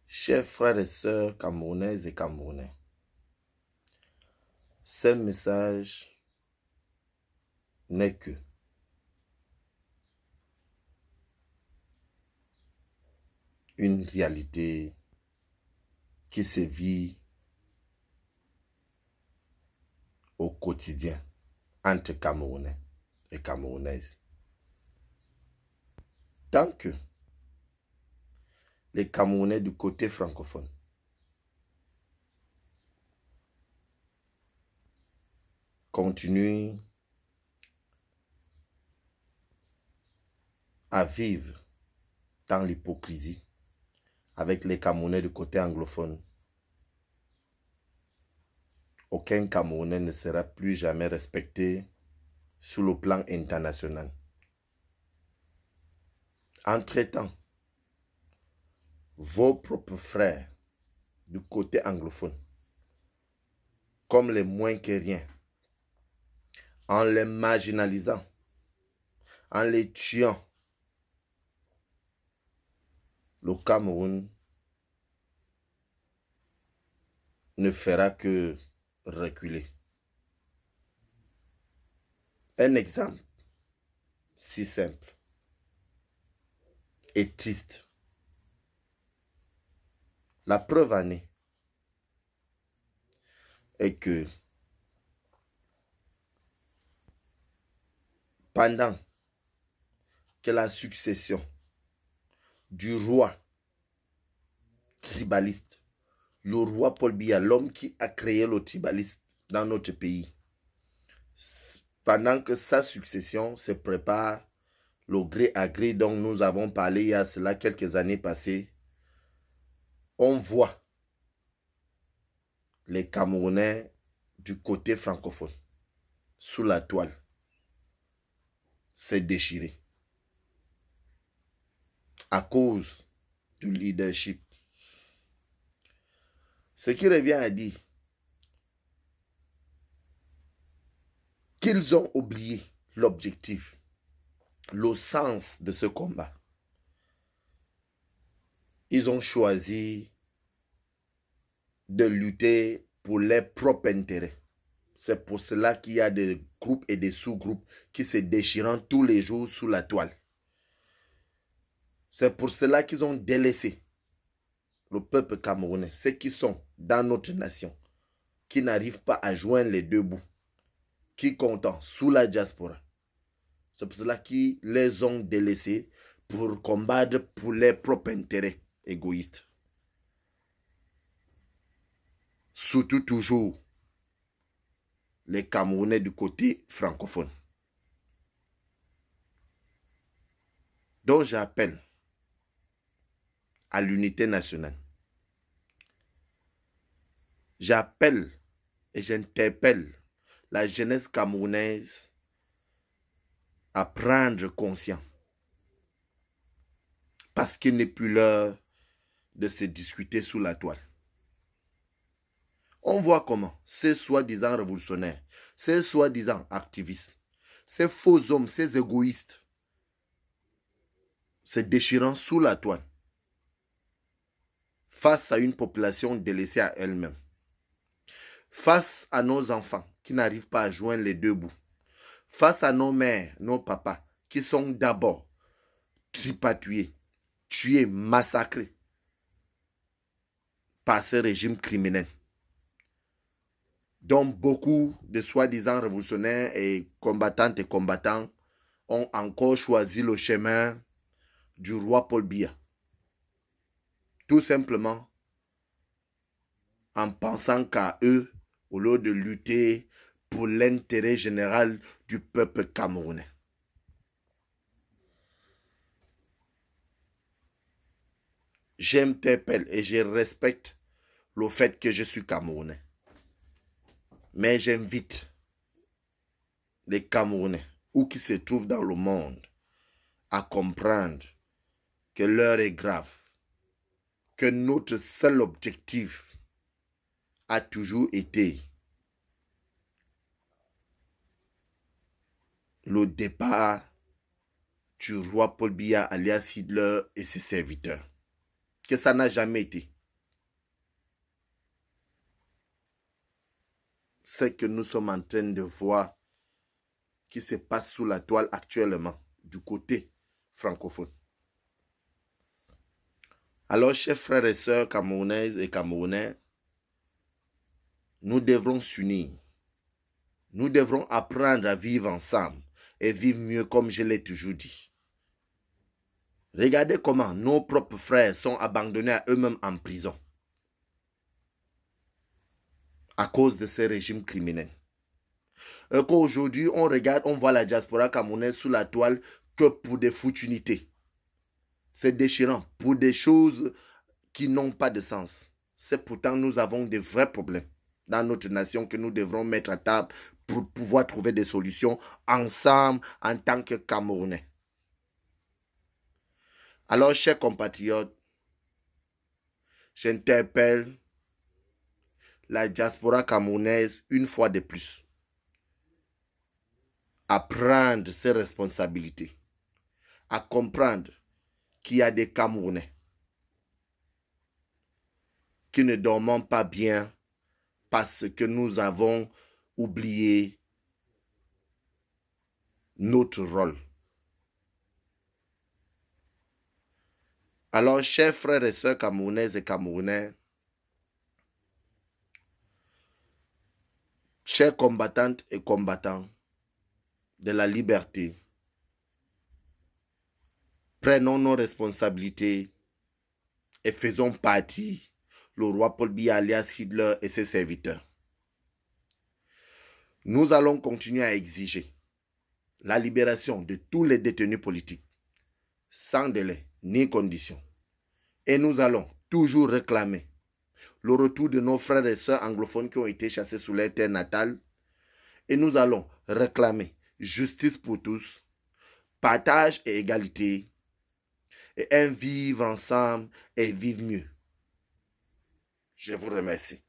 Chers frères et sœurs camerounaises et camerounais, ce message n'est que une réalité qui se vit au quotidien entre Camerounais et Camerounaises. Tant que les Camerounais du côté francophone continuent à vivre dans l'hypocrisie avec les Camerounais du côté anglophone, aucun Camerounais ne sera plus jamais respecté sur le plan international. Entre-temps, vos propres frères du côté anglophone, comme les moins que rien, en les marginalisant, en les tuant, le Cameroun ne fera que reculer. Un exemple si simple et triste. La preuve en est que pendant que la succession du roi tribaliste, le roi Paul Biya, l'homme qui a créé le tribalisme dans notre pays, pendant que sa succession se prépare, le gré à gré dont nous avons parlé il y a cela quelques années passées, on voit les Camerounais du côté francophone sous la toile se déchirer à cause du leadership. Ce qui revient à dire qu'ils ont oublié l'objectif, le sens de ce combat. Ils ont choisi de lutter pour leurs propres intérêts. C'est pour cela qu'il y a des groupes et des sous-groupes qui se déchirent tous les jours sous la toile. C'est pour cela qu'ils ont délaissé le peuple camerounais, ceux qui sont dans notre nation, qui n'arrivent pas à joindre les deux bouts, qui comptent sous la diaspora. C'est pour cela qu'ils les ont délaissés pour combattre pour leurs propres intérêts égoïstes. Surtout toujours les Camerounais du côté francophone. Donc j'appelle à l'unité nationale. J'appelle et j'interpelle la jeunesse camerounaise à prendre conscience. Parce qu'il n'est plus l'heure de se discuter sous la toile. On voit comment ces soi-disant révolutionnaires, ces soi-disant activistes, ces faux hommes, ces égoïstes, se déchirant sous la toile face à une population délaissée à elle-même, face à nos enfants qui n'arrivent pas à joindre les deux bouts, face à nos mères, nos papas qui sont d'abord tripatouillés, tués, massacrés par ce régime criminel, dont beaucoup de soi-disant révolutionnaires et combattantes et combattants ont encore choisi le chemin du roi Paul Biya. Tout simplement en pensant qu'à eux, au lieu de lutter pour l'intérêt général du peuple camerounais. J'interpelle et je respecte le fait que je suis camerounais. Mais j'invite les Camerounais, où qu'ils se trouvent dans le monde, à comprendre que l'heure est grave, que notre seul objectif a toujours été le départ du roi Paul Biya alias Hitler et ses serviteurs. Que ça n'a jamais été ce que nous sommes en train de voir qui se passe sous la toile actuellement du côté francophone. Alors, chers frères et sœurs camerounaises et camerounais, nous devrons s'unir. Nous devrons apprendre à vivre ensemble et vivre mieux comme je l'ai toujours dit. Regardez comment nos propres frères sont abandonnés à eux-mêmes en prison à cause de ces régimes criminels. Et qu'aujourd'hui, on regarde, on voit la diaspora camerounaise sous la toile que pour des futilités. C'est déchirant pour des choses qui n'ont pas de sens. C'est pourtant nous avons de vrais problèmes dans notre nation que nous devrons mettre à table pour pouvoir trouver des solutions ensemble en tant que Camerounais. Alors, chers compatriotes, j'interpelle la diaspora camerounaise une fois de plus à prendre ses responsabilités, à comprendre qu'il y a des Camerounais qui ne dorment pas bien parce que nous avons oublié notre rôle. Alors, chers frères et sœurs camerounaises et camerounais, chers combattantes et combattants de la liberté, prenons nos responsabilités et faisons partie le roi Paul Biya alias Hitler et ses serviteurs. Nous allons continuer à exiger la libération de tous les détenus politiques, sans délai ni condition. Et nous allons toujours réclamer le retour de nos frères et sœurs anglophones qui ont été chassés sous leur terre natale. Et nous allons réclamer justice pour tous, partage et égalité, et un vivre ensemble et vivre mieux. Je vous remercie.